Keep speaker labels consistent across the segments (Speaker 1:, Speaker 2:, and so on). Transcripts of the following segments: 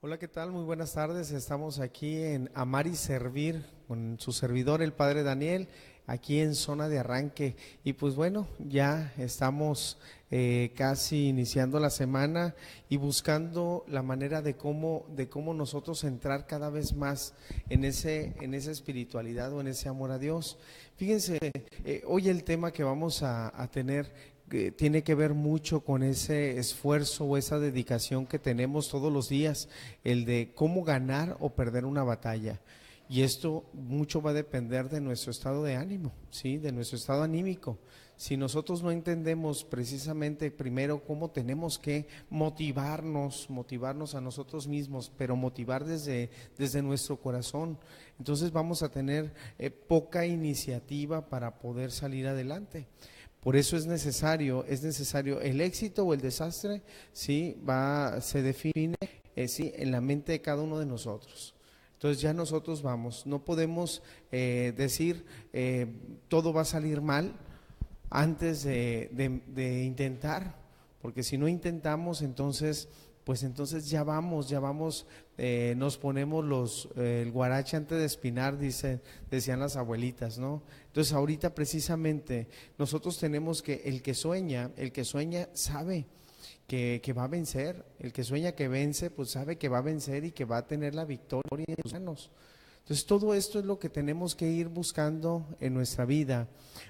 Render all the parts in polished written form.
Speaker 1: Hola, ¿qué tal? Muy buenas tardes. Estamos aquí en Amar y Servir con su servidor, el Padre Daniel, aquí en zona de arranque. Y pues bueno, ya estamos casi iniciando la semana y buscando la manera de cómo nosotros entrar cada vez más en esa espiritualidad o en ese amor a Dios. Fíjense, hoy el tema que vamos a tener que tiene que ver mucho con ese esfuerzo o esa dedicación que tenemos todos los días, el de cómo ganar o perder una batalla. Y esto mucho va a depender de nuestro estado de ánimo, ¿sí? De nuestro estado anímico. Si nosotros no entendemos precisamente primero cómo tenemos que motivarnos a nosotros mismos, pero motivar desde nuestro corazón, entonces vamos a tener poca iniciativa para poder salir adelante. Por eso es necesario el éxito o el desastre, sí, se define, sí, en la mente de cada uno de nosotros. Entonces ya nosotros vamos, no podemos decir todo va a salir mal antes de intentar, porque si no intentamos, entonces, pues entonces ya vamos, nos ponemos el guarache antes de espinar, decían las abuelitas, ¿no? Entonces ahorita precisamente nosotros tenemos que, el que sueña sabe que va a vencer, el que sueña que vence, pues sabe que va a vencer y que va a tener la victoria en sus manos. Entonces todo esto es lo que tenemos que ir buscando en nuestra vida,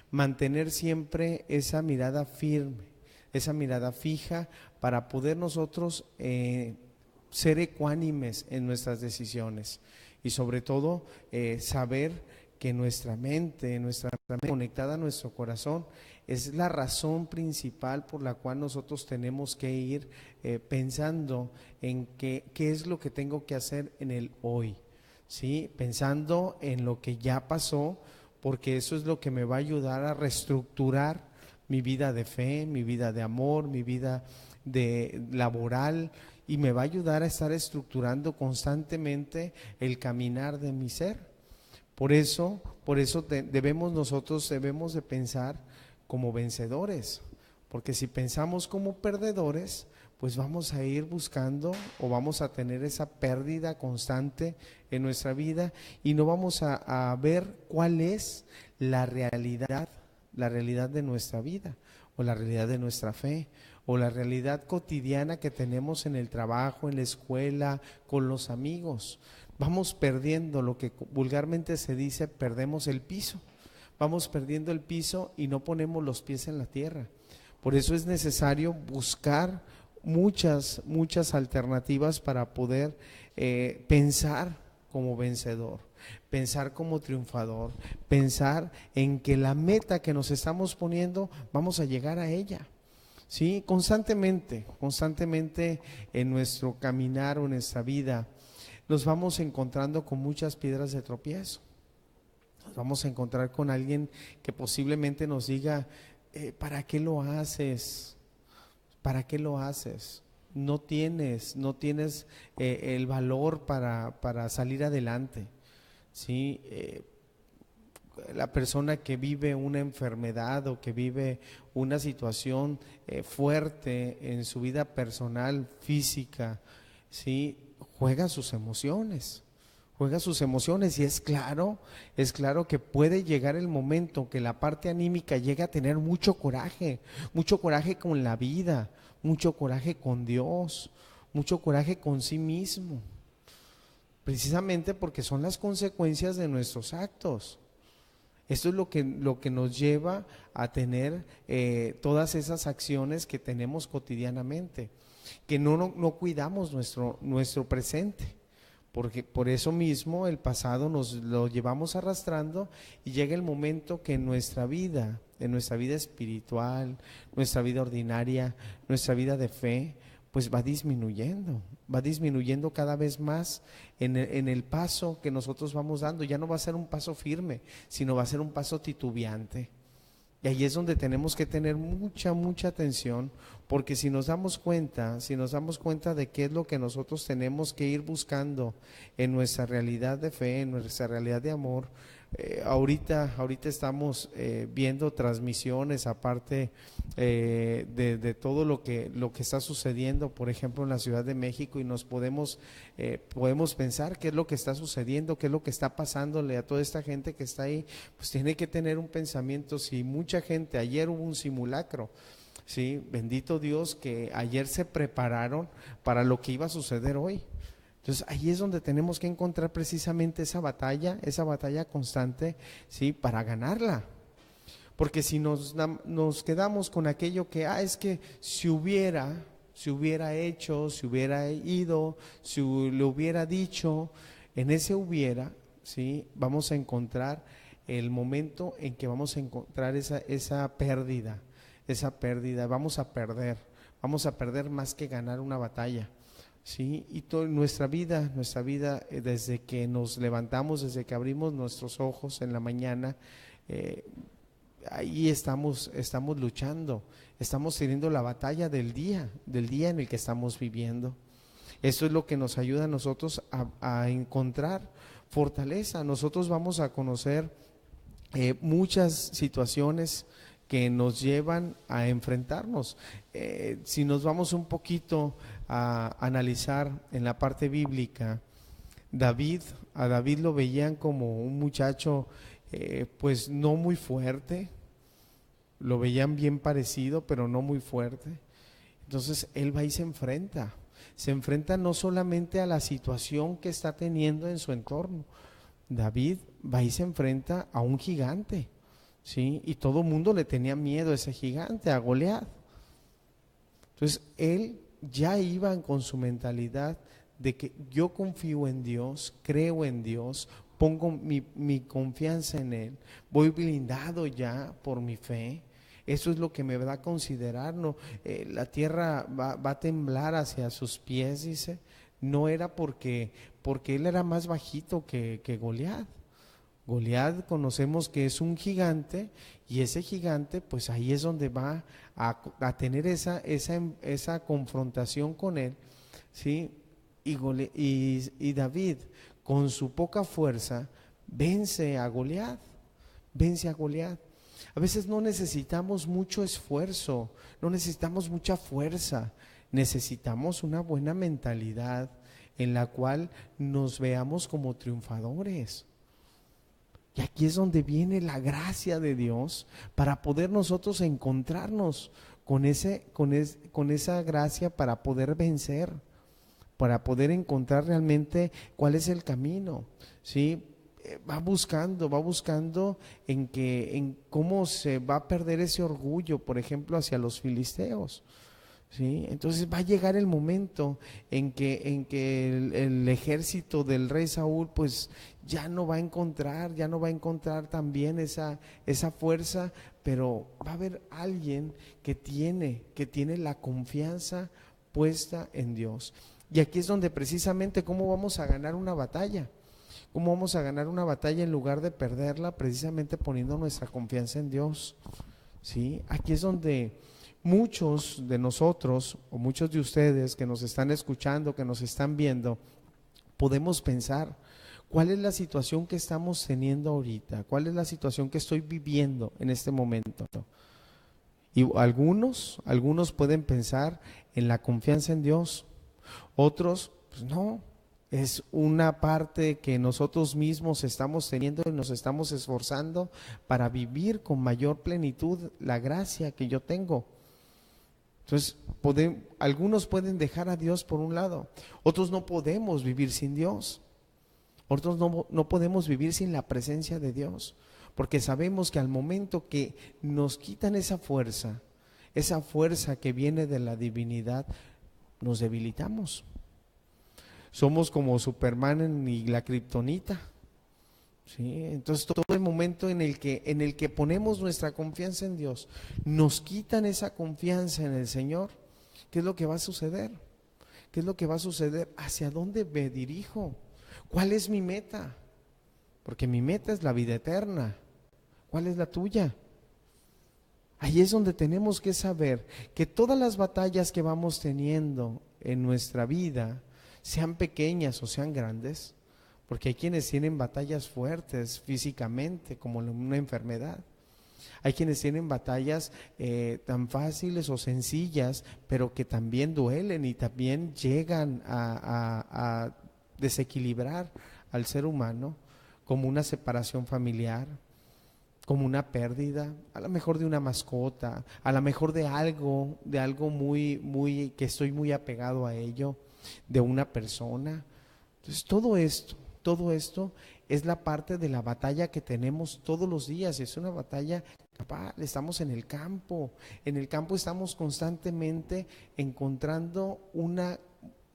Speaker 1: mantener siempre esa mirada firme, esa mirada fija para poder nosotros ser ecuánimes en nuestras decisiones y sobre todo saber que nuestra mente conectada a nuestro corazón es la razón principal por la cual nosotros tenemos que ir pensando en qué es lo que tengo que hacer en el hoy. ¿Sí? Pensando en lo que ya pasó, porque eso es lo que me va a ayudar a reestructurar mi vida de fe, mi vida de amor, mi vida de laboral, y me va a ayudar a estar estructurando constantemente el caminar de mi ser. Nosotros debemos de pensar como vencedores, porque si pensamos como perdedores, pues vamos a ir buscando o vamos a tener esa pérdida constante en nuestra vida y no vamos a ver cuál es la realidad de nuestra vida o la realidad de nuestra fe o la realidad cotidiana que tenemos en el trabajo, en la escuela, con los amigos. Vamos perdiendo lo que vulgarmente se dice, perdemos el piso. Vamos perdiendo el piso y no ponemos los pies en la tierra. Por eso es necesario buscar muchas alternativas para poder pensar como vencedor, pensar como triunfador, pensar en que la meta que nos estamos poniendo vamos a llegar a ella. Sí, constantemente en nuestro caminar o en nuestra vida nos vamos encontrando con muchas piedras de tropiezo. Nos vamos a encontrar con alguien que posiblemente nos diga, ¿para qué lo haces? ¿Para qué lo haces? No tienes el valor para salir adelante. ¿Sí? La persona que vive una enfermedad o que vive una situación fuerte en su vida personal, física, ¿sí? Juega sus emociones y es claro que puede llegar el momento que la parte anímica llegue a tener mucho coraje con la vida, mucho coraje con Dios, mucho coraje con sí mismo, precisamente porque son las consecuencias de nuestros actos. Esto es lo que nos lleva a tener todas esas acciones que tenemos cotidianamente, que no cuidamos nuestro presente, porque por eso mismo el pasado nos lo llevamos arrastrando y llega el momento que en nuestra vida espiritual, nuestra vida ordinaria, nuestra vida de fe, pues va disminuyendo cada vez más en el paso que nosotros vamos dando. Ya no va a ser un paso firme, sino va a ser un paso titubeante. Y ahí es donde tenemos que tener mucha atención, porque si nos damos cuenta de qué es lo que nosotros tenemos que ir buscando en nuestra realidad de fe, en nuestra realidad de amor, Ahorita estamos viendo transmisiones aparte de todo lo que está sucediendo, por ejemplo, en la Ciudad de México, y nos podemos pensar qué es lo que está sucediendo, qué es lo que está pasándole a toda esta gente que está ahí. Pues tiene que tener un pensamiento. Si mucha gente, ayer hubo un simulacro, sí, bendito Dios que ayer se prepararon para lo que iba a suceder hoy. Entonces ahí es donde tenemos que encontrar precisamente esa batalla constante, ¿sí? Para ganarla. Porque si nos quedamos con aquello que, es que si hubiera hecho, si hubiera ido, si le hubiera dicho, en ese hubiera, ¿sí? Vamos a encontrar el momento en que vamos a encontrar esa pérdida, vamos a perder más que ganar una batalla. Sí, y nuestra vida, desde que nos levantamos, desde que abrimos nuestros ojos en la mañana, ahí estamos luchando, estamos teniendo la batalla del día en el que estamos viviendo. Esto es lo que nos ayuda a nosotros a encontrar fortaleza. Nosotros vamos a conocer muchas situaciones que nos llevan a enfrentarnos. Si nos vamos un poquito a analizar en la parte bíblica, a David lo veían como un muchacho pues no muy fuerte, lo veían bien parecido, pero no muy fuerte. Entonces él va y se enfrenta no solamente a la situación que está teniendo en su entorno. David va y se enfrenta a un gigante, ¿sí? Y todo el mundo le tenía miedo a ese gigante, a Goliat. Entonces él ya iba con su mentalidad de que yo confío en Dios, creo en Dios, pongo mi confianza en Él, voy blindado ya por mi fe. Eso es lo que me da a considerar. No, la tierra va a temblar hacia sus pies, dice. No era porque él era más bajito que Goliat. Goliat conocemos que es un gigante, y ese gigante pues ahí es donde va a tener esa confrontación con él, ¿sí? Y David con su poca fuerza vence a Goliat. A veces no necesitamos mucho esfuerzo, no necesitamos mucha fuerza, necesitamos una buena mentalidad en la cual nos veamos como triunfadores. Y aquí es donde viene la gracia de Dios para poder nosotros encontrarnos con esa gracia, para poder vencer, para poder encontrar realmente cuál es el camino, ¿sí? Va buscando en cómo se va a perder ese orgullo, por ejemplo, hacia los filisteos, ¿sí? Entonces va a llegar el momento en que el ejército del rey Saúl pues ya no va a encontrar también esa fuerza, pero va a haber alguien que tiene la confianza puesta en Dios. Y aquí es donde precisamente cómo vamos a ganar una batalla. ¿Cómo vamos a ganar una batalla en lugar de perderla? Precisamente poniendo nuestra confianza en Dios, ¿sí? Aquí es donde muchos de nosotros, o muchos de ustedes que nos están escuchando, que nos están viendo, podemos pensar, ¿cuál es la situación que estamos teniendo ahorita? ¿Cuál es la situación que estoy viviendo en este momento? Y algunos pueden pensar en la confianza en Dios, otros, pues no, es una parte que nosotros mismos estamos teniendo y nos estamos esforzando para vivir con mayor plenitud la gracia que yo tengo. Entonces, algunos pueden dejar a Dios por un lado, otros no podemos vivir sin Dios, otros no podemos vivir sin la presencia de Dios, porque sabemos que al momento que nos quitan esa fuerza que viene de la divinidad, nos debilitamos. Somos como Superman y la kriptonita, ¿sí? Entonces todo el momento en el que ponemos nuestra confianza en Dios, nos quitan esa confianza en el Señor. ¿Qué es lo que va a suceder? ¿Qué es lo que va a suceder? ¿Hacia dónde me dirijo? ¿Cuál es mi meta? Porque mi meta es la vida eterna. ¿Cuál es la tuya? Ahí es donde tenemos que saber que todas las batallas que vamos teniendo en nuestra vida, sean pequeñas o sean grandes, porque hay quienes tienen batallas fuertes físicamente, como una enfermedad. Hay quienes tienen batallas tan fáciles o sencillas, pero que también duelen y también llegan a desequilibrar al ser humano, como una separación familiar, como una pérdida, a lo mejor de una mascota, a lo mejor de algo muy, muy, que estoy muy apegado a ello, de una persona. Entonces todo esto es la parte de la batalla que tenemos todos los días. Es una batalla campal, estamos en el campo estamos constantemente encontrando una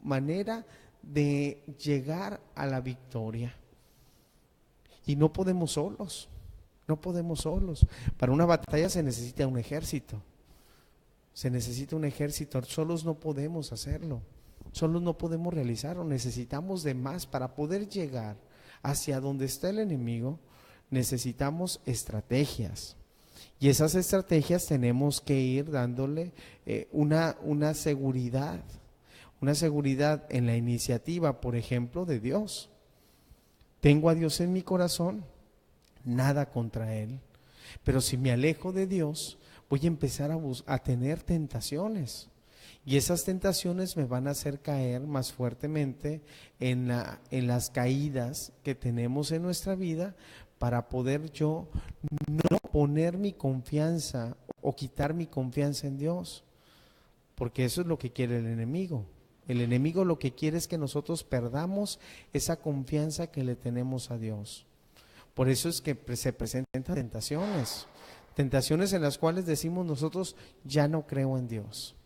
Speaker 1: manera de llegar a la victoria. Y no podemos solos, no podemos solos. Para una batalla se necesita un ejército, solos no podemos hacerlo. Solos no podemos realizarlo, necesitamos de más para poder llegar hacia donde está el enemigo. Necesitamos estrategias y esas estrategias tenemos que ir dándole una seguridad en la iniciativa, por ejemplo, de Dios. Tengo a Dios en mi corazón, nada contra Él, pero si me alejo de Dios, voy a empezar a tener tentaciones. Y esas tentaciones me van a hacer caer más fuertemente en las caídas que tenemos en nuestra vida, para poder yo no poner mi confianza o quitar mi confianza en Dios. Porque eso es lo que quiere el enemigo. El enemigo lo que quiere es que nosotros perdamos esa confianza que le tenemos a Dios. Por eso es que se presentan tentaciones en las cuales decimos nosotros, ya no creo en Dios.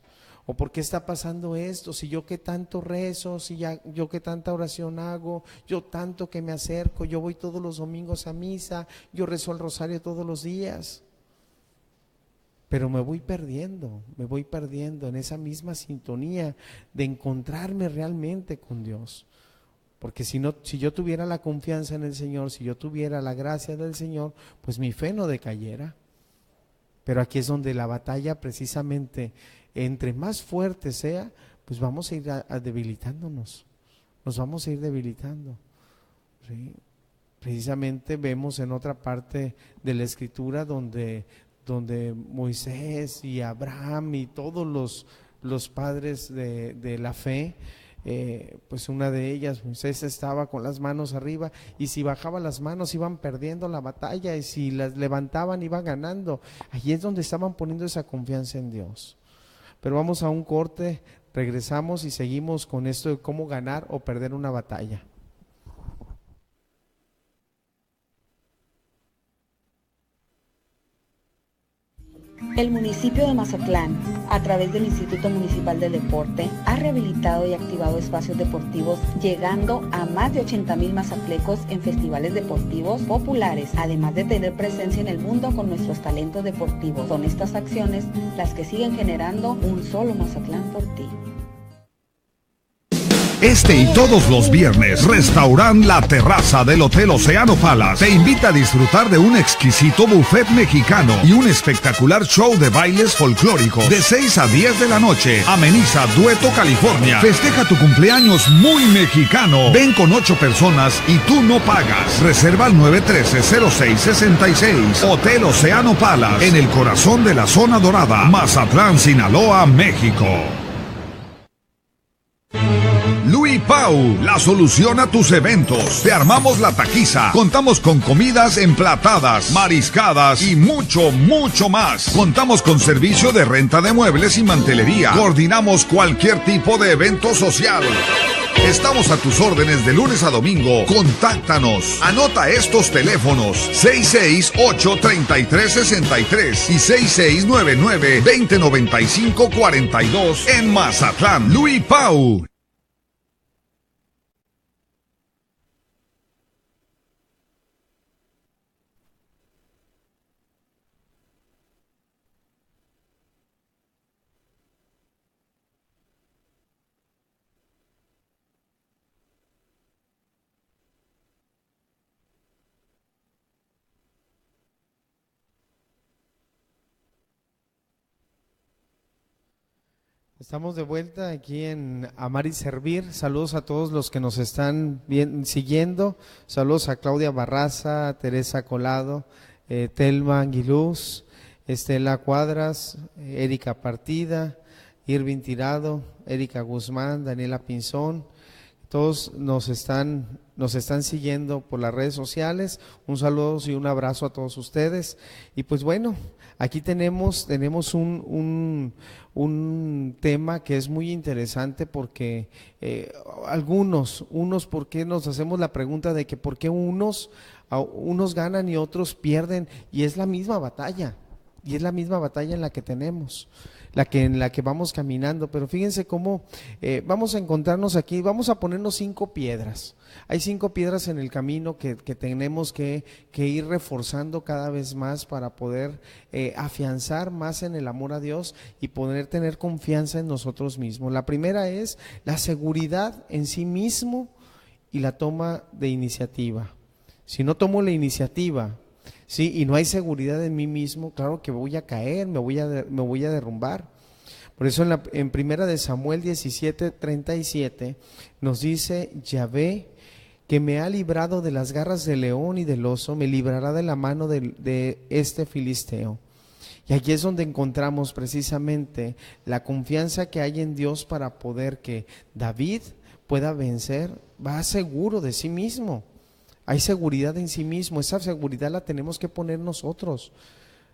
Speaker 1: ¿O por qué está pasando esto? Si yo que tanto rezo, yo que tanta oración hago, yo tanto que me acerco, yo voy todos los domingos a misa, yo rezo el rosario todos los días. Pero me voy perdiendo en esa misma sintonía de encontrarme realmente con Dios. Porque si yo tuviera la confianza en el Señor, si yo tuviera la gracia del Señor, pues mi fe no decayera. Pero aquí es donde la batalla, precisamente, entre más fuerte sea, pues vamos a ir debilitándonos, nos vamos a ir debilitando, ¿sí? Precisamente vemos en otra parte de la Escritura donde Moisés y Abraham y todos los padres de la fe, pues una de ellas, Moisés, estaba con las manos arriba, y si bajaba las manos iban perdiendo la batalla, y si las levantaban iban ganando. Allí es donde estaban poniendo esa confianza en Dios. Pero vamos a un corte, regresamos y seguimos con esto de cómo ganar o perder una batalla.
Speaker 2: El municipio de Mazatlán, a través del Instituto Municipal del Deporte, ha rehabilitado y activado espacios deportivos, llegando a más de 80,000 mazatlecos en festivales deportivos populares, además de tener presencia en el mundo con nuestros talentos deportivos. Son estas acciones las que siguen generando un solo Mazatlán por ti.
Speaker 3: Este y todos los viernes, Restaurant La Terraza del Hotel Oceano Palace te invita a disfrutar de un exquisito buffet mexicano y un espectacular show de bailes folclóricos de 6 a 10 de la noche. Ameniza Dueto California. Festeja tu cumpleaños muy mexicano. Ven con 8 personas y tú no pagas. Reserva al 913-0666. Hotel Oceano Palace, en el corazón de la zona dorada, Mazatlán, Sinaloa, México. Louis Pau, la solución a tus eventos. Te armamos la taquiza. Contamos con comidas emplatadas, mariscadas y mucho, mucho más. Contamos con servicio de renta de muebles y mantelería. Coordinamos cualquier tipo de evento social. Estamos a tus órdenes de lunes a domingo. Contáctanos. Anota estos teléfonos: 668-3363 y 6699-2095-42 en Mazatlán. Louis Pau.
Speaker 1: Estamos de vuelta aquí en Amar y Servir. Saludos a todos los que nos están siguiendo. Saludos a Claudia Barraza, a Teresa Colado, Telma Anguiluz, Estela Cuadras, Erika Partida, Irving Tirado, Erika Guzmán, Daniela Pinzón. Todos nos están siguiendo por las redes sociales. Un saludo y un abrazo a todos ustedes. Y pues bueno, aquí tenemos un tema que es muy interesante porque unos, ¿por qué nos hacemos la pregunta de que por qué unos ganan y otros pierden? Y es la misma batalla, en la que tenemos, en la que vamos caminando. Pero fíjense cómo vamos a encontrarnos aquí, vamos a ponernos 5 piedras. Hay 5 piedras en el camino que tenemos que ir reforzando cada vez más para poder afianzar más en el amor a Dios y poder tener confianza en nosotros mismos. La primera es la seguridad en sí mismo y la toma de iniciativa. Si no tomo la iniciativa, sí, y no hay seguridad en mí mismo, claro que voy a caer, me voy a derrumbar. Por eso en primera de Samuel 17:37 nos dice: Yahvé, que me ha librado de las garras del león y del oso, me librará de la mano de este filisteo. Y aquí es donde encontramos precisamente la confianza que hay en Dios para poder que David pueda vencer. Va seguro de sí mismo. Hay seguridad en sí mismo. Esa seguridad la tenemos que poner nosotros,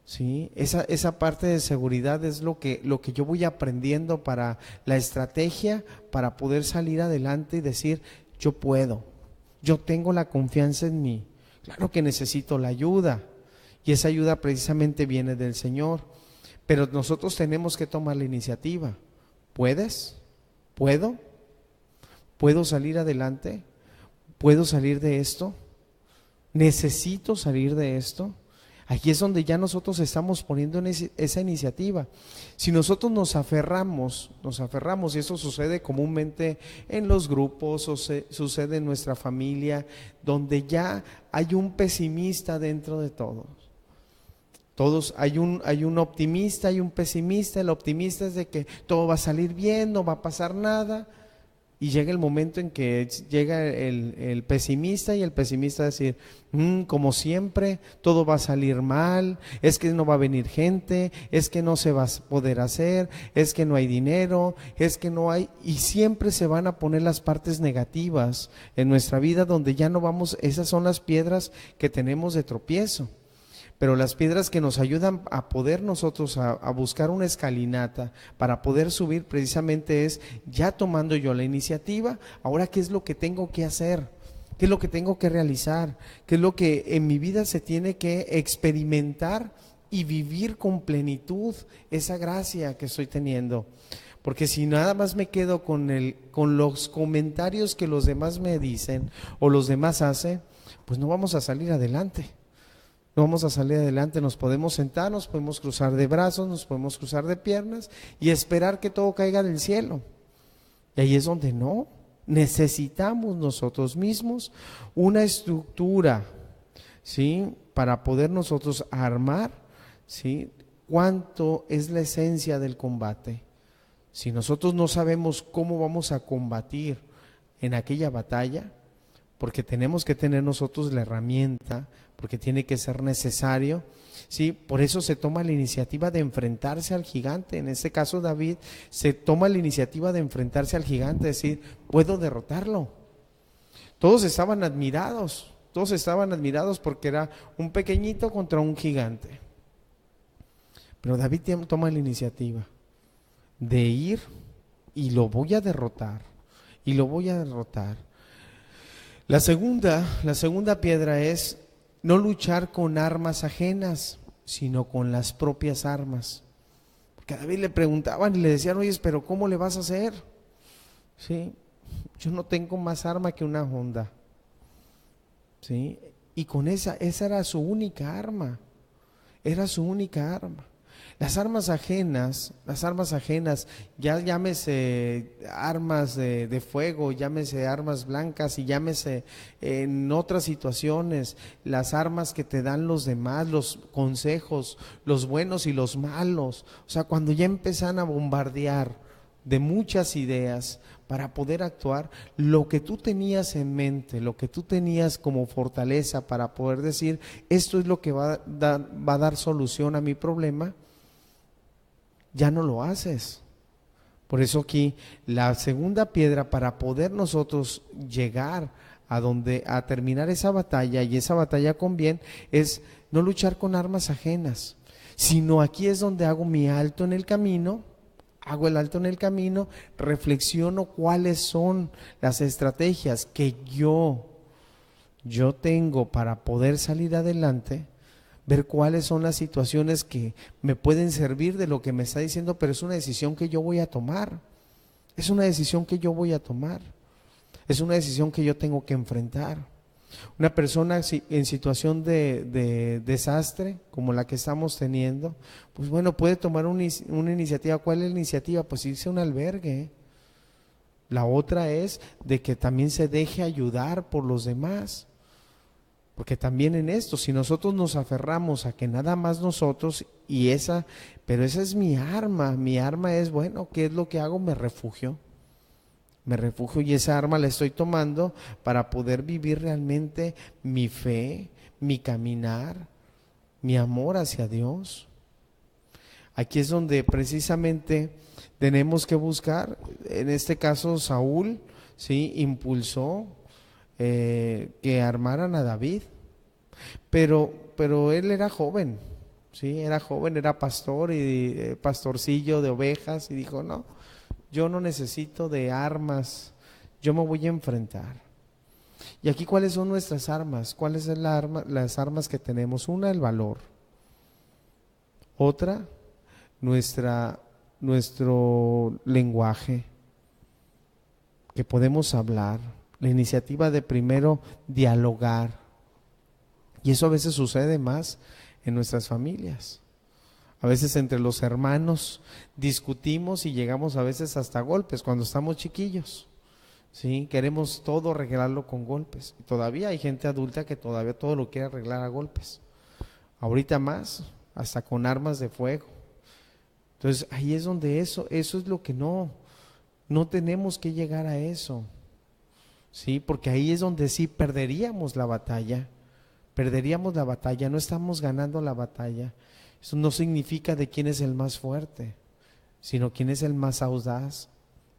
Speaker 1: ¿sí? Esa parte de seguridad es lo que yo voy aprendiendo para la estrategia, para poder salir adelante y decir: yo puedo, yo tengo la confianza en mí. Claro que necesito la ayuda, y esa ayuda precisamente viene del Señor, pero nosotros tenemos que tomar la iniciativa. ¿Puedes? ¿Puedo salir adelante? ¿Puedo salir de esto? ¿Necesito salir de esto? Aquí es donde ya nosotros estamos poniendo en esa iniciativa. Si nosotros nos aferramos, y eso sucede comúnmente en los grupos, o sucede en nuestra familia, donde ya hay un pesimista dentro de todos. Hay un optimista y un pesimista. El optimista es de que todo va a salir bien, no va a pasar nada. Y llega el momento en que llega el pesimista, y el pesimista decir: como siempre, todo va a salir mal, es que no va a venir gente, es que no se va a poder hacer, es que no hay dinero, es que no hay… Y siempre se van a poner las partes negativas en nuestra vida, donde ya no vamos… Esas son las piedras que tenemos de tropiezo. Pero las piedras que nos ayudan a poder nosotros a buscar una escalinata para poder subir precisamente es ya tomando yo la iniciativa. Ahora, ¿qué es lo que tengo que hacer? ¿Qué es lo que tengo que realizar? ¿Qué es lo que en mi vida se tiene que experimentar y vivir con plenitud esa gracia que estoy teniendo? Porque si nada más me quedo con los comentarios que los demás me dicen o los demás hacen, pues no vamos a salir adelante. No vamos a salir adelante. Nos podemos sentar, nos podemos cruzar de brazos, nos podemos cruzar de piernas y esperar que todo caiga del cielo. Y ahí es donde no. Necesitamos nosotros mismos una estructura, ¿sí? Para poder nosotros armar, ¿sí? Cuánto es la esencia del combate. Si nosotros no sabemos cómo vamos a combatir en aquella batalla, porque tenemos que tener nosotros la herramienta, porque tiene que ser necesario, ¿sí? Por eso se toma la iniciativa de enfrentarse al gigante. En este caso David se toma la iniciativa de enfrentarse al gigante, decir: puedo derrotarlo. Todos estaban admirados porque era un pequeñito contra un gigante. Pero David toma la iniciativa de ir y lo voy a derrotar, La segunda piedra es no luchar con armas ajenas, sino con las propias armas. Porque a David le preguntaban y le decían: oye, pero ¿cómo le vas a hacer? ¿Sí? Yo no tengo más arma que una honda. ¿Sí? Y con esa era su única arma. Las armas ajenas, ya llámese armas de fuego, llámese armas blancas y llámese en otras situaciones, las armas que te dan los demás, los consejos, los buenos y los malos. O sea, cuando ya empiezan a bombardear de muchas ideas para poder actuar, lo que tú tenías en mente, lo que tú tenías como fortaleza para poder decir, esto es lo que va a dar solución a mi problema, ya no lo haces. Por eso aquí la segunda piedra para poder nosotros llegar a terminar esa batalla, y esa batalla con bien, es no luchar con armas ajenas, sino aquí es donde hago mi alto en el camino. Hago el alto en el camino, reflexiono cuáles son las estrategias que yo tengo para poder salir adelante, ver cuáles son las situaciones que me pueden servir de lo que me está diciendo, pero es una decisión que yo voy a tomar. Es una decisión que yo voy a tomar. Es una decisión que yo tengo que enfrentar. Una persona en situación de desastre como la que estamos teniendo, pues bueno, puede tomar una iniciativa. ¿Cuál es la iniciativa? Pues irse a un albergue. La otra es de que también se deje ayudar por los demás, porque también en esto, si nosotros nos aferramos a que nada más nosotros, pero esa es mi arma es, bueno, ¿qué es lo que hago? Me refugio y esa arma la estoy tomando para poder vivir realmente mi fe, mi caminar, mi amor hacia Dios. Aquí es donde precisamente tenemos que buscar, en este caso Saúl, ¿sí?, impulsó que armaran a David, pero él era joven, ¿sí? Era joven, era pastor y pastorcillo de ovejas, y dijo, no, yo no necesito de armas, yo me voy a enfrentar. Y aquí, ¿cuáles son nuestras armas? ¿Cuáles son las armas que tenemos? Una, el valor. Otra, nuestro lenguaje, que podemos hablar. La iniciativa de primero dialogar. Y eso a veces sucede más en nuestras familias. A veces entre los hermanos discutimos y llegamos a veces hasta golpes cuando estamos chiquillos, ¿sí? Queremos todo arreglarlo con golpes. Y todavía hay gente adulta que todavía todo lo quiere arreglar a golpes. Ahorita más, hasta con armas de fuego. Entonces ahí es donde eso es lo que no tenemos que llegar a eso, ¿sí? Porque ahí es donde sí perderíamos la batalla, no estamos ganando la batalla. Eso no significa de quién es el más fuerte, sino quién es el más audaz,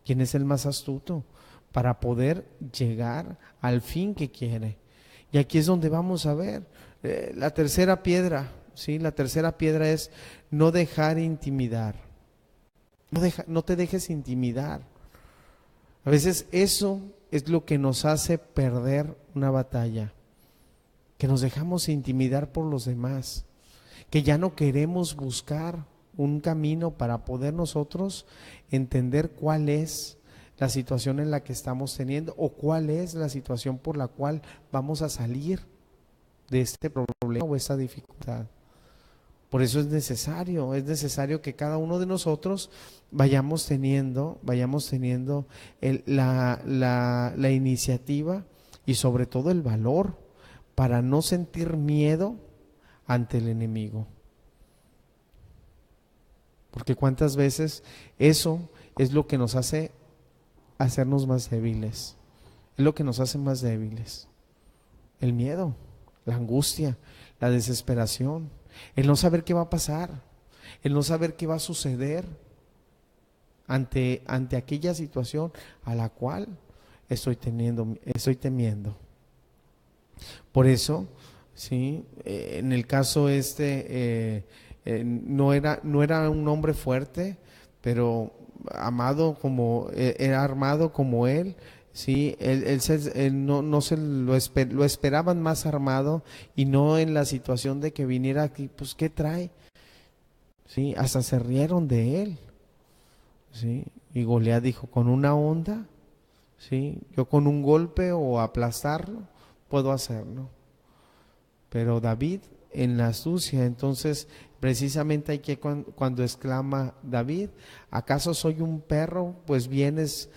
Speaker 1: quién es el más astuto para poder llegar al fin que quiere. Y aquí es donde vamos a ver la tercera piedra, ¿sí? La tercera piedra es no dejar intimidar. No te dejes intimidar. A veces eso es lo que nos hace perder una batalla, que nos dejamos intimidar por los demás, que ya no queremos buscar un camino para poder nosotros entender cuál es la situación en la que estamos teniendo o cuál es la situación por la cual vamos a salir de este problema o esta dificultad. Por eso es necesario que cada uno de nosotros vayamos teniendo la iniciativa y sobre todo el valor para no sentir miedo ante el enemigo. Porque cuántas veces eso es lo que nos hace hacernos más débiles, es lo que nos hace más débiles. El miedo, la angustia, la desesperación, el no saber qué va a pasar, el no saber qué va a suceder ante aquella situación a la cual estoy temiendo. Por eso, sí, en el caso no era un hombre fuerte, pero era armado como él. Sí, él no se lo esperaban más armado y no en la situación de que viniera aquí, pues ¿qué trae? Sí, hasta se rieron de él. Sí, y Goliat dijo, con una onda, sí, yo con un golpe o aplastarlo puedo hacerlo. Pero David en la astucia, entonces precisamente hay que cuando exclama David, ¿acaso soy un perro? Pues vienes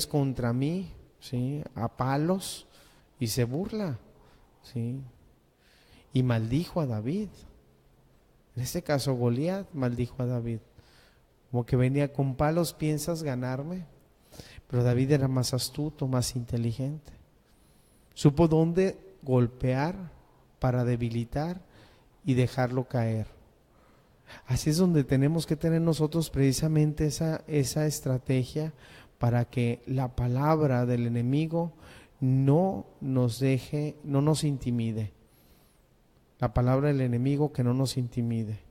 Speaker 1: contra mí, ¿sí?, a palos, y se burla, ¿sí? Y maldijo a David. En este caso Goliat maldijo a David. como que venía con palos, piensas ganarme. Pero David era más astuto, más inteligente. Supo dónde golpear para debilitar y dejarlo caer. Así es donde tenemos que tener nosotros precisamente esa estrategia para que la palabra del enemigo no nos deje, no nos intimide. La palabra del enemigo que no nos intimide.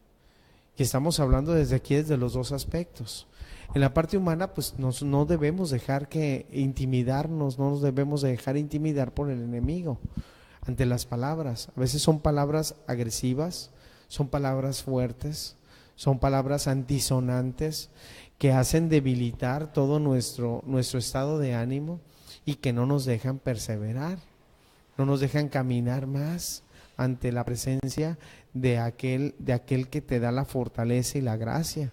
Speaker 1: Y estamos hablando desde aquí, desde los dos aspectos. En la parte humana, pues no debemos dejar que intimidarnos, no nos debemos dejar intimidar por el enemigo ante las palabras. A veces son palabras agresivas, son palabras fuertes, son palabras antisonantes que hacen debilitar todo nuestro estado de ánimo y que no nos dejan perseverar, no nos dejan caminar más ante la presencia de aquel que te da la fortaleza y la gracia.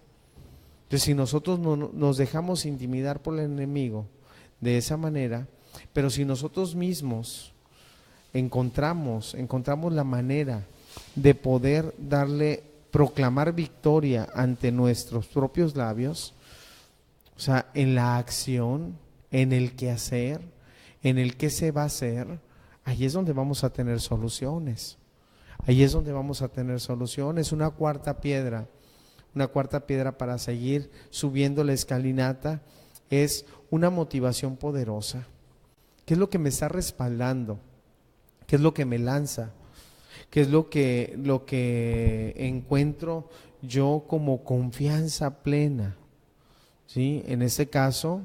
Speaker 1: Entonces, si nosotros no nos dejamos intimidar por el enemigo de esa manera, pero si nosotros mismos encontramos la manera de poder proclamar victoria ante nuestros propios labios, o sea, en la acción, en el quehacer, en el qué se va a hacer, ahí es donde vamos a tener soluciones. Ahí es donde vamos a tener soluciones. Una cuarta piedra para seguir subiendo la escalinata es una motivación poderosa. ¿Qué es lo que me está respaldando? ¿Qué es lo que me lanza? ¿Qué es lo que encuentro yo como confianza plena? ¿Sí? En este caso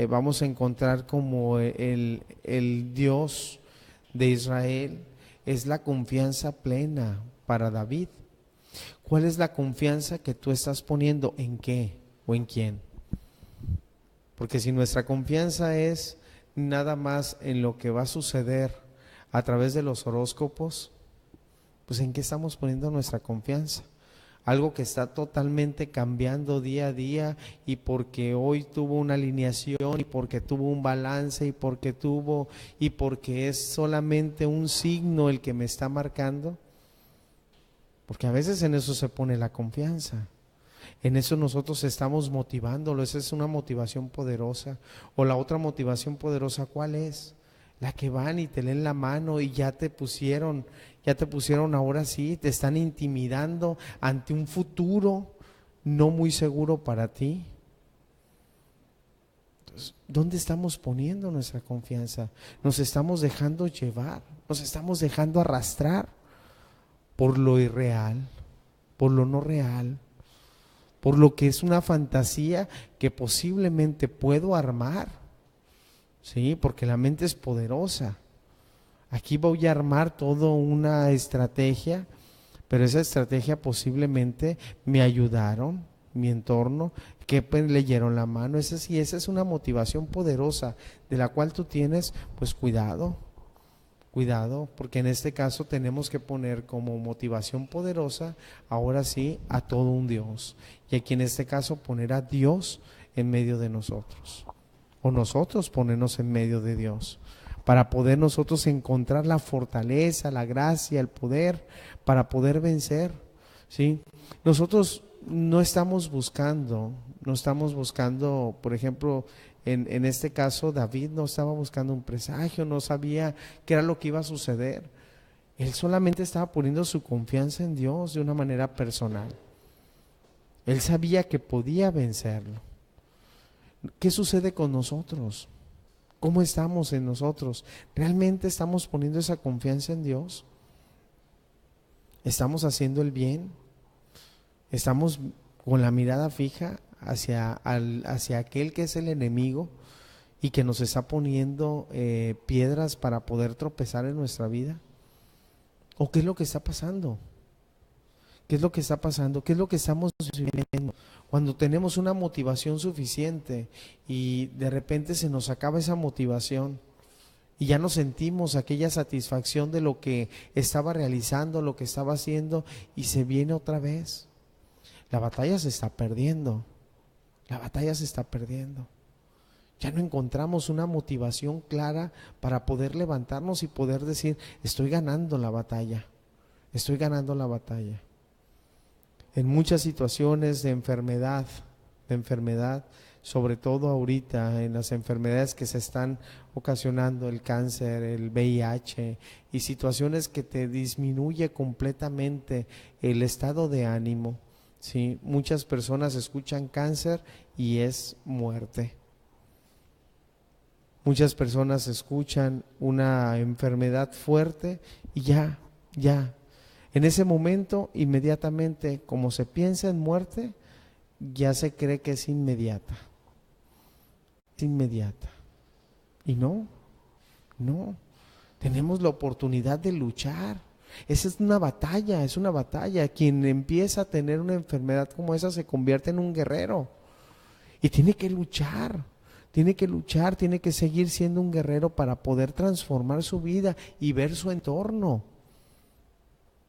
Speaker 1: vamos a encontrar como el Dios de Israel es la confianza plena para David. ¿Cuál es la confianza que tú estás poniendo? ¿En qué o en quién? Porque si nuestra confianza es nada más en lo que va a suceder a través de los horóscopos, pues ¿en qué estamos poniendo nuestra confianza? Algo que está totalmente cambiando día a día, y porque hoy tuvo una alineación, y porque tuvo un balance, y porque es solamente un signo el que me está marcando. Porque a veces en eso se pone la confianza. En eso nosotros estamos motivándolo. Esa es una motivación poderosa. O la otra motivación poderosa, ¿cuál es? La que van y te leen la mano y ya te pusieron ahora sí, te están intimidando ante un futuro no muy seguro para ti. Entonces, ¿dónde estamos poniendo nuestra confianza? Nos estamos dejando llevar, nos estamos dejando arrastrar por lo irreal, por lo no real, por lo que es una fantasía que posiblemente puedo armar. Sí, porque la mente es poderosa. Aquí voy a armar toda una estrategia, pero esa estrategia posiblemente me ayudaron, mi entorno, que leyeron la mano. Esa es una motivación poderosa de la cual tú tienes, pues cuidado, porque en este caso tenemos que poner como motivación poderosa, ahora sí, a todo un Dios. Y aquí en este caso poner a Dios en medio de nosotros. O nosotros ponernos en medio de Dios, para poder nosotros encontrar la fortaleza, la gracia, el poder, para poder vencer, ¿sí? Nosotros no estamos buscando, por ejemplo, en este caso David no estaba buscando un presagio, no sabía qué era lo que iba a suceder. Él solamente estaba poniendo su confianza en Dios de una manera personal. Él sabía que podía vencerlo. ¿Qué sucede con nosotros? ¿Cómo estamos en nosotros? ¿Realmente estamos poniendo esa confianza en Dios? ¿Estamos haciendo el bien? ¿Estamos con la mirada fija hacia aquel que es el enemigo y que nos está poniendo piedras para poder tropezar en nuestra vida? ¿O qué es lo que está pasando? ¿Qué es lo que está pasando? ¿Qué es lo que estamos viviendo? Cuando tenemos una motivación suficiente y de repente se nos acaba esa motivación y ya no sentimos aquella satisfacción de lo que estaba realizando, lo que estaba haciendo, y se viene otra vez. La batalla se está perdiendo. Ya no encontramos una motivación clara para poder levantarnos y poder decir, estoy ganando la batalla. en muchas situaciones de enfermedad, sobre todo ahorita en las enfermedades que se están ocasionando, el cáncer, el VIH y situaciones que te disminuye completamente el estado de ánimo. Sí, muchas personas escuchan cáncer y es muerte. Muchas personas escuchan una enfermedad fuerte y ya. En ese momento, inmediatamente, como se piensa en muerte, ya se cree que es inmediata. Es inmediata. Y no. Tenemos la oportunidad de luchar. Esa es una batalla. Quien empieza a tener una enfermedad como esa se convierte en un guerrero. Y tiene que luchar, tiene que seguir siendo un guerrero para poder transformar su vida y ver su entorno.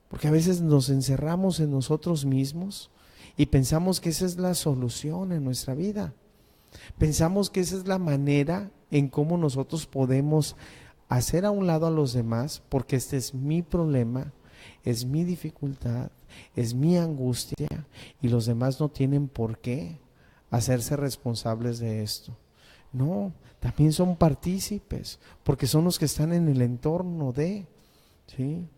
Speaker 1: Porque a veces nos encerramos en nosotros mismos y pensamos que esa es la solución en nuestra vida. Pensamos que esa es la manera en cómo nosotros podemos hacer a un lado a los demás, porque este es mi problema, es mi dificultad, es mi angustia, y los demás no tienen por qué hacerse responsables de esto. No, también son partícipes, porque son los que están en el entorno de, ¿sí?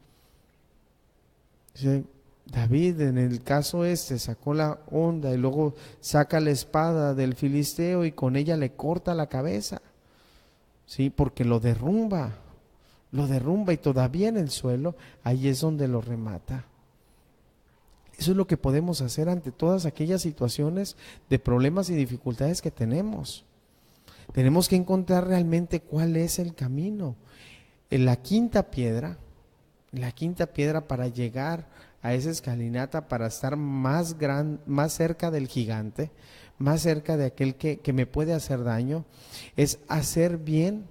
Speaker 1: David, en el caso sacó la onda y luego saca la espada del filisteo y con ella le corta la cabeza, ¿sí? Porque lo derrumba y todavía en el suelo, ahí es donde lo remata. Eso es lo que podemos hacer ante todas aquellas situaciones de problemas y dificultades que tenemos. Tenemos que encontrar realmente cuál es el camino. En la quinta piedra para llegar a esa escalinata, para estar más cerca del gigante, más cerca de aquel que me puede hacer daño, es hacer bien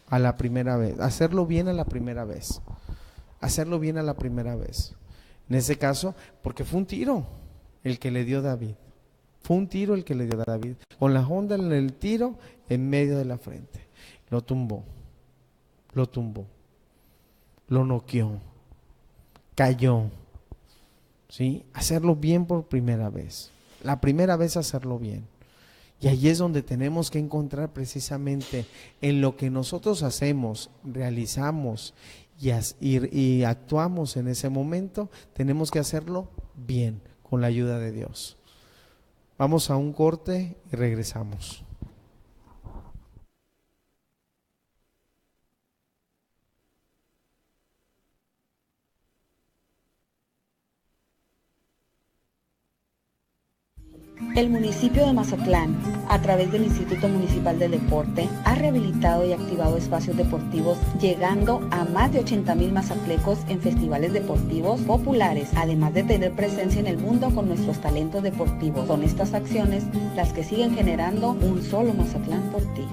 Speaker 1: a la primera vez, hacerlo bien a la primera vez. En ese caso, porque fue un tiro el que le dio David. Con la honda en el tiro en medio de la frente. Lo tumbó. Lo noqueó. Cayó. ¿Sí? Hacerlo bien por primera vez. La primera vez hacerlo bien. Y ahí es donde tenemos que encontrar precisamente en lo que nosotros hacemos, realizamos y actuamos en ese momento, tenemos que hacerlo bien, con la ayuda de Dios. Vamos a un corte y regresamos.
Speaker 2: El municipio de Mazatlán, a través del Instituto Municipal del Deporte, ha rehabilitado y activado espacios deportivos, llegando a más de 80,000 mazatlecos en festivales deportivos populares, además de tener presencia en el mundo con nuestros talentos deportivos. Son estas acciones las que siguen generando un solo Mazatlán por ti.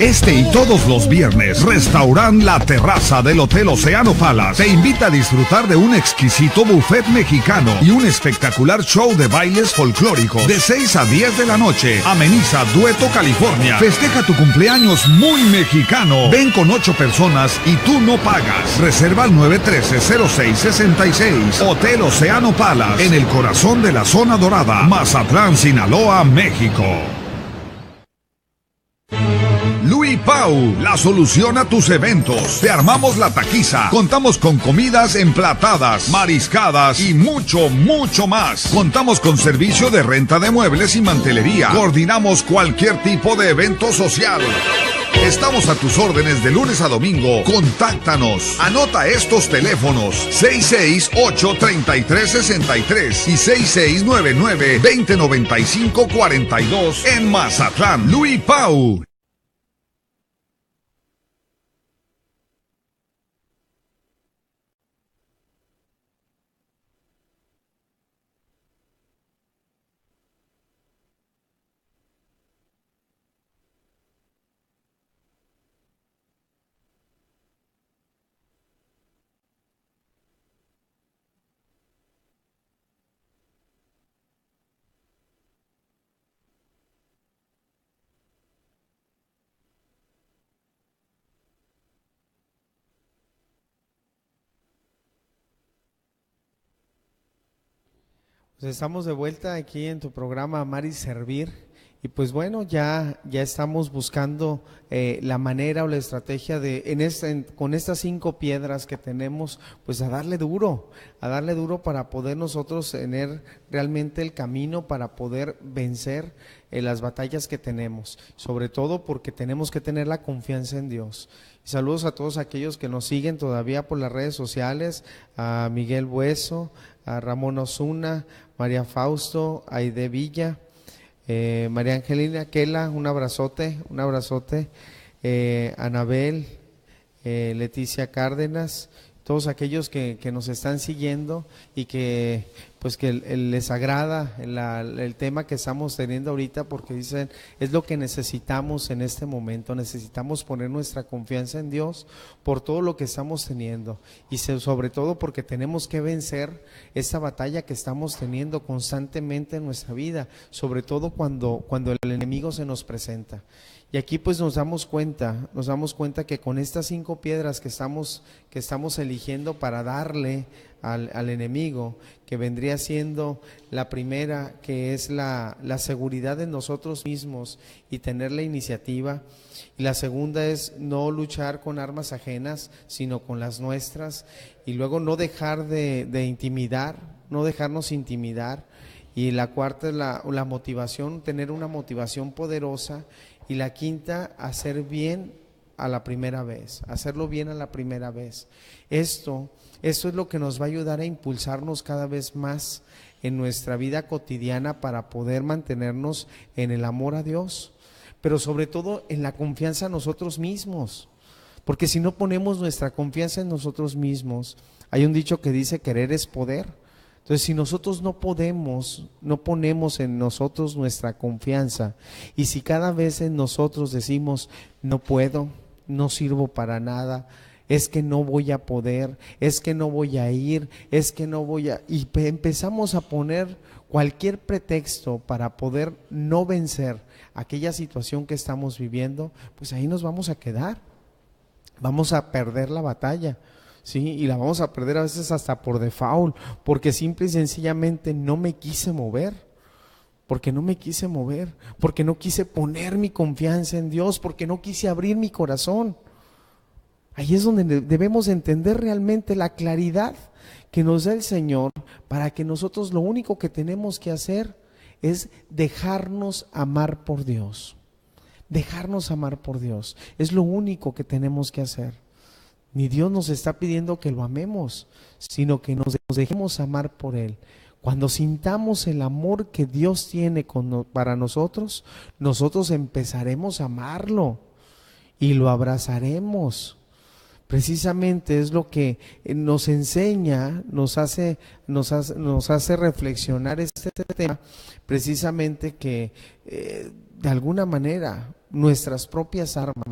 Speaker 3: Este y todos los viernes, Restaurant La Terraza del Hotel Oceano Palace te invita a disfrutar de un exquisito buffet mexicano y un espectacular show de bailes folclóricos de 6 a 10 de la noche. Ameniza Dueto California. Festeja tu cumpleaños muy mexicano. Ven con 8 personas y tú no pagas. Reserva al 913-0666. Hotel Oceano Palace, en el corazón de la zona dorada, Mazatlán, Sinaloa, México. Louis Pau, la solución a tus eventos. Te armamos la taquiza. Contamos con comidas emplatadas, mariscadas y mucho más. Contamos con servicio de renta de muebles y mantelería. Coordinamos cualquier tipo de evento social. Estamos a tus órdenes de lunes a domingo. Contáctanos. Anota estos teléfonos: 668-3363 y 6699-2095-42 en Mazatlán. Louis Pau.
Speaker 1: Pues estamos de vuelta aquí en tu programa Amar y Servir. Y pues bueno, ya estamos buscando la manera o la estrategia de, con estas 5 piedras que tenemos, pues a darle duro para poder nosotros tener realmente el camino para poder vencer las batallas que tenemos, sobre todo porque tenemos que tener la confianza en Dios. Y saludos a todos aquellos que nos siguen todavía por las redes sociales, a Miguel Bueso, a Ramón Osuna, María Fausto, Aide Villa, María Angelina Quela, un abrazote, Anabel, Leticia Cárdenas, todos aquellos que nos están siguiendo y que pues que les agrada el tema que estamos teniendo ahorita, porque dicen, es lo que necesitamos en este momento, necesitamos poner nuestra confianza en Dios por todo lo que estamos teniendo y sobre todo porque tenemos que vencer esta batalla que estamos teniendo constantemente en nuestra vida, sobre todo cuando el enemigo se nos presenta. Y aquí pues nos damos cuenta que con estas 5 piedras que estamos eligiendo para darle al enemigo, que vendría siendo la primera, que es la seguridad en nosotros mismos y tener la iniciativa, y la segunda es no luchar con armas ajenas, sino con las nuestras, y luego no dejar de intimidar, no dejarnos intimidar, y la cuarta es la motivación, tener una motivación poderosa, y la quinta, hacer bien a la primera vez, hacerlo bien a la primera vez. Esto es lo que nos va a ayudar a impulsarnos cada vez más en nuestra vida cotidiana para poder mantenernos en el amor a Dios, pero sobre todo en la confianza en nosotros mismos, porque si no ponemos nuestra confianza en nosotros mismos, hay un dicho que dice querer es poder. Entonces, si nosotros no ponemos en nosotros nuestra confianza, y si cada vez en nosotros decimos, no puedo, no sirvo para nada, es que no voy a poder, es que no voy a ir, es que no voy a... Y empezamos a poner cualquier pretexto para poder no vencer aquella situación que estamos viviendo, pues ahí nos vamos a quedar, vamos a perder la batalla. Sí, y la vamos a perder a veces hasta por default, porque simple y sencillamente no me quise mover, porque no quise poner mi confianza en Dios, porque no quise abrir mi corazón. Ahí es donde debemos entender realmente la claridad que nos da el Señor, para que nosotros lo único que tenemos que hacer es dejarnos amar por Dios. Dejarnos amar por Dios, es lo único que tenemos que hacer. Ni Dios nos está pidiendo que lo amemos, sino que nos dejemos amar por Él. Cuando sintamos el amor que Dios tiene para nosotros, nosotros empezaremos a amarlo y lo abrazaremos. Precisamente es lo que nos enseña, nos hace reflexionar este tema, precisamente que de alguna manera nuestras propias armas,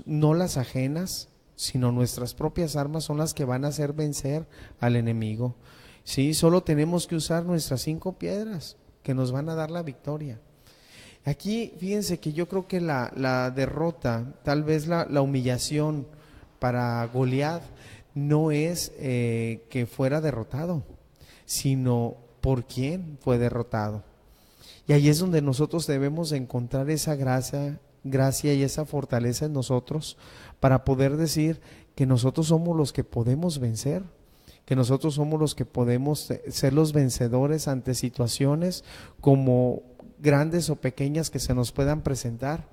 Speaker 1: no las ajenas, sino nuestras propias armas son las que van a hacer vencer al enemigo. Sí, solo tenemos que usar nuestras 5 piedras que nos van a dar la victoria. Aquí fíjense que yo creo que la derrota, tal vez la humillación para Goliat no es que fuera derrotado, sino por quién fue derrotado. Y ahí es donde nosotros debemos encontrar esa gracia y esa fortaleza en nosotros para poder decir que nosotros somos los que podemos vencer, que nosotros somos los que podemos ser los vencedores ante situaciones como grandes o pequeñas que se nos puedan presentar.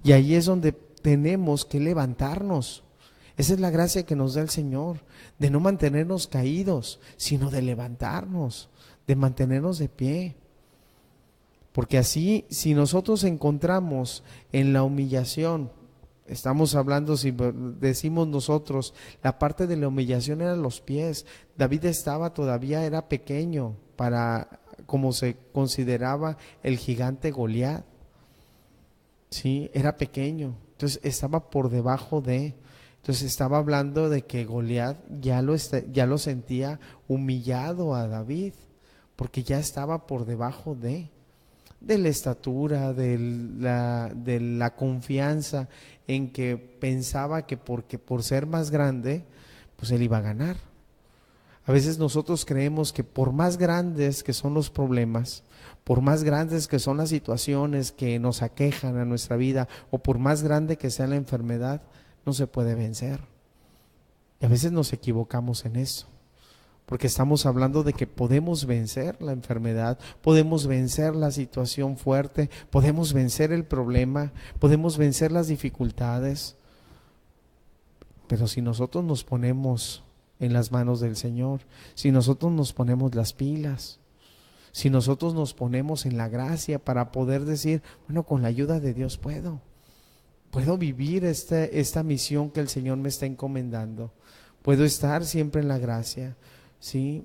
Speaker 1: Y ahí es donde tenemos que levantarnos. Esa es la gracia que nos da el Señor, de no mantenernos caídos, sino de levantarnos, de mantenernos de pie. Porque así, si nosotros encontramos en la humillación, estamos hablando, si decimos nosotros, la parte de la humillación eran los pies. David todavía era pequeño para como se consideraba el gigante Goliat. Sí, era pequeño, entonces estaba por debajo de. Entonces estaba hablando de que Goliat ya lo sentía humillado a David, porque ya estaba por debajo de la estatura, de la confianza en que pensaba que por ser más grande, pues él iba a ganar. A veces nosotros creemos que por más grandes que son los problemas, por más grandes que son las situaciones que nos aquejan a nuestra vida, o por más grande que sea la enfermedad, no se puede vencer. Y a veces nos equivocamos en eso, porque estamos hablando de que podemos vencer la enfermedad, podemos vencer la situación fuerte, podemos vencer el problema, podemos vencer las dificultades. Pero si nosotros nos ponemos en las manos del Señor, si nosotros nos ponemos las pilas, si nosotros nos ponemos en la gracia para poder decir, bueno, con la ayuda de Dios puedo vivir esta misión que el Señor me está encomendando, puedo estar siempre en la gracia, ¿sí?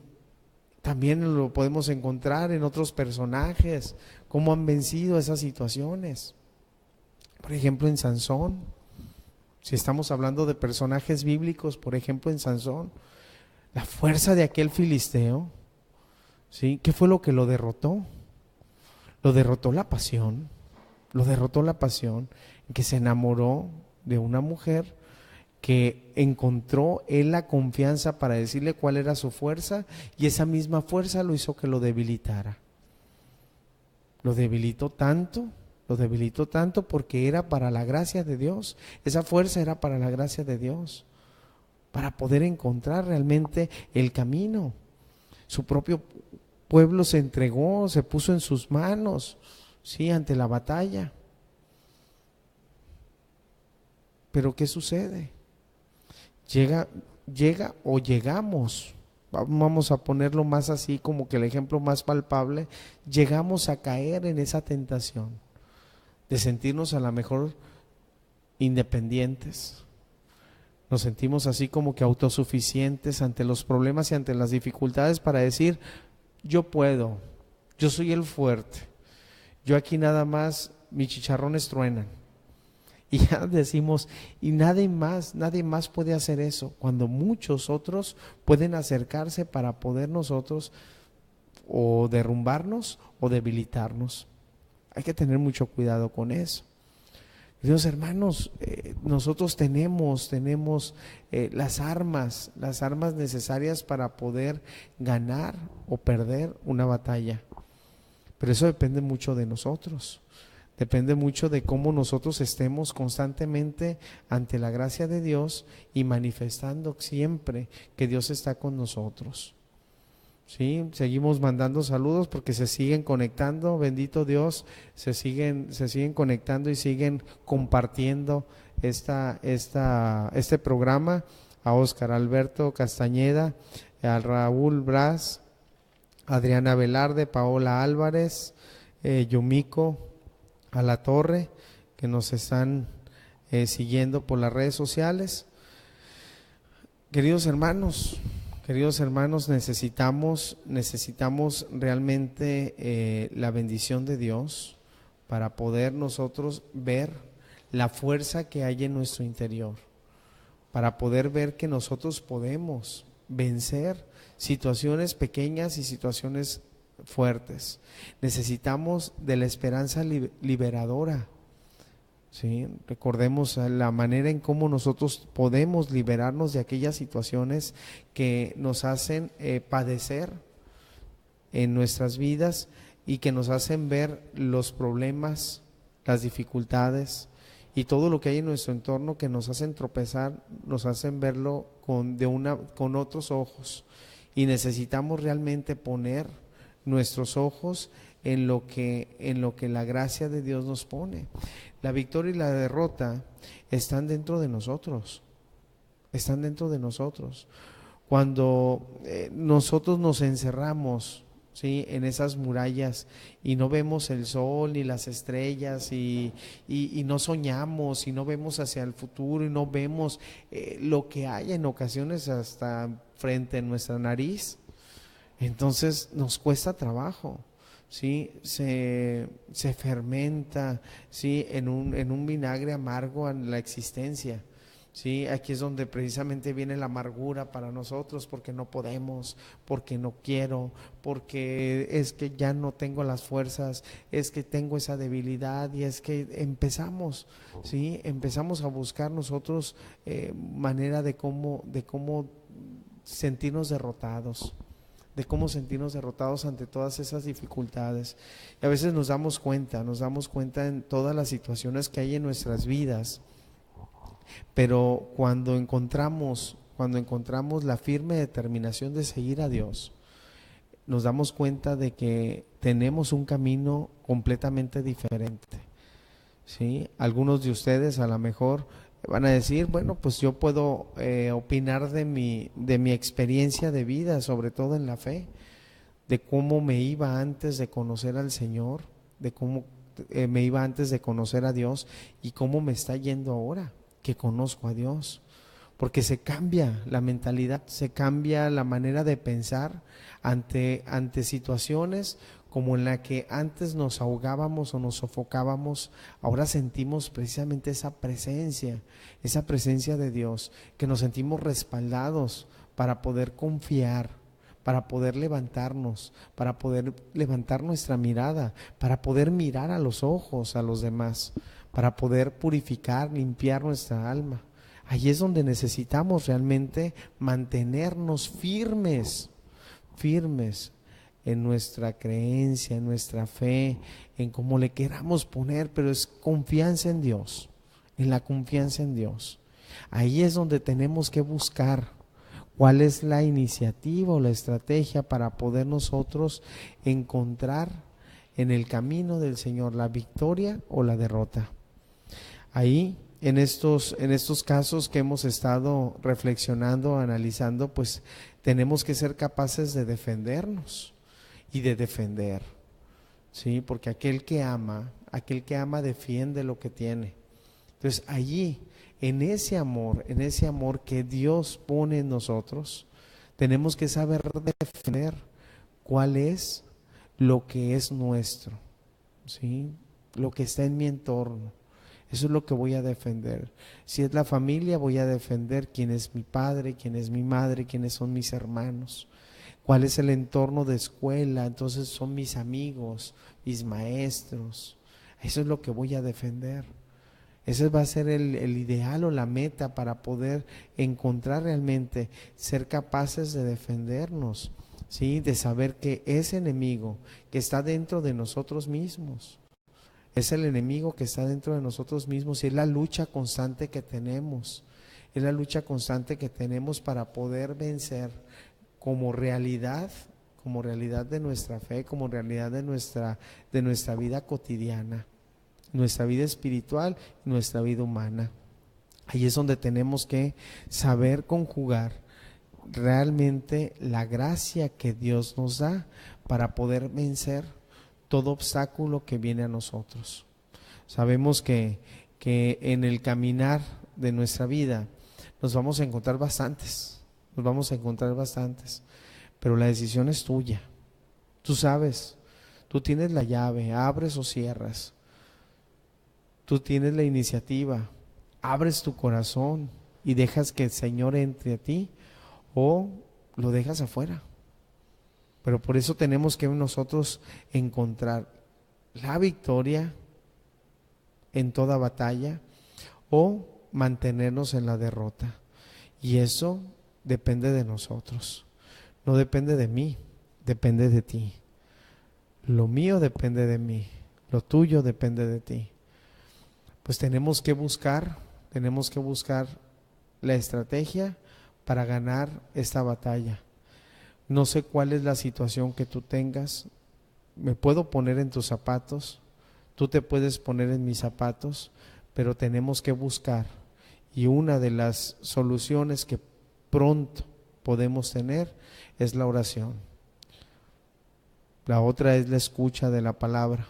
Speaker 1: También lo podemos encontrar en otros personajes, cómo han vencido esas situaciones. Por ejemplo, en Sansón. Si estamos hablando de personajes bíblicos, por ejemplo, en Sansón, la fuerza de aquel filisteo, ¿sí? ¿Qué fue lo que lo derrotó? Lo derrotó la pasión, que se enamoró de una mujer, que encontró él la confianza para decirle cuál era su fuerza, y esa misma fuerza lo hizo que lo debilitara. Lo debilitó tanto porque era para la gracia de Dios. Esa fuerza era para la gracia de Dios, para poder encontrar realmente el camino. Su propio pueblo se entregó, se puso en sus manos, sí, ante la batalla. Pero ¿qué sucede? Llegamos, vamos a ponerlo más así, como que el ejemplo más palpable, llegamos a caer en esa tentación de sentirnos a lo mejor independientes. Nos sentimos así como que autosuficientes ante los problemas y ante las dificultades para decir, yo puedo, yo soy el fuerte, yo aquí nada más mis chicharrones truenan. Y ya decimos, y nadie más puede hacer eso, cuando muchos otros pueden acercarse para poder nosotros o derrumbarnos o debilitarnos. Hay que tener mucho cuidado con eso. Dios, hermanos, nosotros tenemos las armas necesarias para poder ganar o perder una batalla. Pero eso depende mucho de nosotros. Depende mucho de cómo nosotros estemos constantemente ante la gracia de Dios y manifestando siempre que Dios está con nosotros. Sí, seguimos mandando saludos porque se siguen conectando, bendito Dios, se siguen conectando y siguen compartiendo este programa. A Óscar Alberto Castañeda, a Raúl Braz, Adriana Velarde, Paola Álvarez, Yumiko a la Torre, que nos están siguiendo por las redes sociales. Queridos hermanos, necesitamos realmente la bendición de Dios para poder nosotros ver la fuerza que hay en nuestro interior, para poder ver que nosotros podemos vencer situaciones pequeñas y situaciones fuertes. Necesitamos de la esperanza liberadora. ¿Sí? Recordemos la manera en cómo nosotros podemos liberarnos de aquellas situaciones que nos hacen padecer en nuestras vidas y que nos hacen ver los problemas, las dificultades y todo lo que hay en nuestro entorno, que nos hacen tropezar, nos hacen verlo con otros ojos, y necesitamos realmente poner nuestros ojos en lo que la gracia de Dios nos pone. La victoria y la derrota están dentro de nosotros. Cuando nosotros nos encerramos, ¿sí?, en esas murallas y no vemos el sol ni las estrellas y no soñamos y no vemos hacia el futuro y no vemos lo que hay en ocasiones hasta frente a nuestra nariz, entonces nos cuesta trabajo. ¿Sí? Se fermenta, ¿sí?, en un vinagre amargo en la existencia. ¿Sí? Aquí es donde precisamente viene la amargura para nosotros, porque no podemos, porque no quiero, porque es que ya no tengo las fuerzas, es que tengo esa debilidad, y es que empezamos a buscar nosotros manera de cómo sentirnos derrotados, de cómo sentirnos derrotados ante todas esas dificultades. Y a veces nos damos cuenta en todas las situaciones que hay en nuestras vidas, pero cuando encontramos la firme determinación de seguir a Dios, nos damos cuenta de que tenemos un camino completamente diferente, ¿sí? Algunos de ustedes a lo mejor van a decir, bueno, pues yo puedo opinar de mi experiencia de vida, sobre todo en la fe, de cómo me iba antes de conocer al Señor, de cómo me iba antes de conocer a Dios y cómo me está yendo ahora que conozco a Dios. Porque se cambia la mentalidad, se cambia la manera de pensar ante situaciones como en la que antes nos ahogábamos o nos sofocábamos. Ahora sentimos precisamente esa presencia de Dios, que nos sentimos respaldados para poder confiar, para poder levantarnos, para poder levantar nuestra mirada, para poder mirar a los ojos a los demás, para poder purificar, limpiar nuestra alma. Ahí es donde necesitamos realmente mantenernos firmes en nuestra creencia, en nuestra fe, en cómo le queramos poner, pero es confianza en Dios, en la confianza en Dios. Ahí es donde tenemos que buscar cuál es la iniciativa o la estrategia para poder nosotros encontrar en el camino del Señor la victoria o la derrota. Ahí, en estos casos que hemos estado reflexionando, analizando, pues tenemos que ser capaces de defendernos y de defender, ¿sí? Porque aquel que ama defiende lo que tiene. Entonces allí, en ese amor que Dios pone en nosotros, tenemos que saber defender cuál es lo que es nuestro, ¿sí? Lo que está en mi entorno. Eso es lo que voy a defender. Si es la familia, voy a defender quién es mi padre, quién es mi madre, quiénes son mis hermanos. Cuál es el entorno de escuela, entonces son mis amigos, mis maestros. Eso es lo que voy a defender. Ese va a ser el ideal o la meta para poder encontrar realmente, ser capaces de defendernos, ¿sí? De saber que ese enemigo que está dentro de nosotros mismos, es el enemigo que está dentro de nosotros mismos y es la lucha constante que tenemos. Es la lucha constante que tenemos para poder vencer como realidad de nuestra fe, como realidad de nuestra vida cotidiana, nuestra vida espiritual y nuestra vida humana. Ahí es donde tenemos que saber conjugar realmente la gracia que Dios nos da para poder vencer todo obstáculo que viene a nosotros. Sabemos que en el caminar de nuestra vida nos vamos a encontrar bastantes, pero la decisión es tuya. Tú sabes, tú tienes la llave, abres o cierras. Tú tienes la iniciativa, abres tu corazón y dejas que el Señor entre a ti o lo dejas afuera. Pero por eso tenemos que nosotros encontrar la victoria en toda batalla o mantenernos en la derrota. Y eso depende de nosotros. No depende de mí, depende de ti. Lo mío depende de mí, lo tuyo depende de ti. Pues tenemos que buscar la estrategia para ganar esta batalla. No sé cuál es la situación que tú tengas, me puedo poner en tus zapatos, tú te puedes poner en mis zapatos, pero tenemos que buscar. Y una de las soluciones que pronto podemos tener es la oración. La otra es la escucha de la palabra.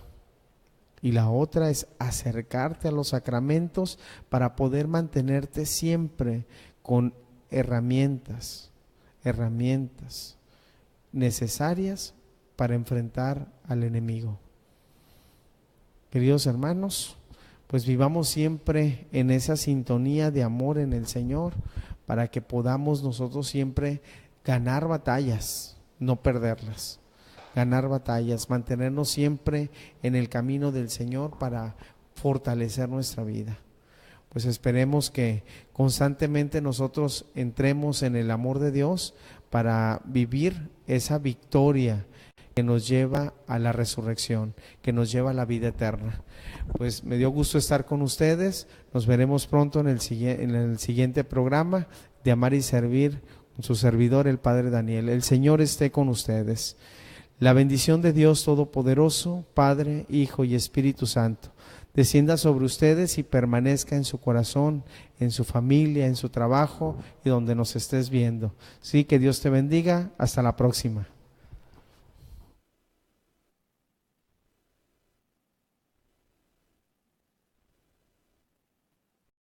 Speaker 1: Y la otra es acercarte a los sacramentos para poder mantenerte siempre con herramientas necesarias para enfrentar al enemigo. Queridos hermanos, pues vivamos siempre en esa sintonía de amor en el Señor para que podamos nosotros siempre ganar batallas, no perderlas. Ganar batallas, mantenernos siempre en el camino del Señor para fortalecer nuestra vida. pues esperemos que constantemente nosotros entremos en el amor de Dios para vivir esa victoria que nos lleva a la resurrección, que nos lleva a la vida eterna. Pues me dio gusto estar con ustedes. Nos veremos pronto en el siguiente programa de Amar y Servir con su servidor, el Padre Daniel. El Señor esté con ustedes. La bendición de Dios Todopoderoso, Padre, Hijo y Espíritu Santo, descienda sobre ustedes y permanezca en su corazón, en su familia, en su trabajo y donde nos estés viendo. Sí, que Dios te bendiga. Hasta la próxima.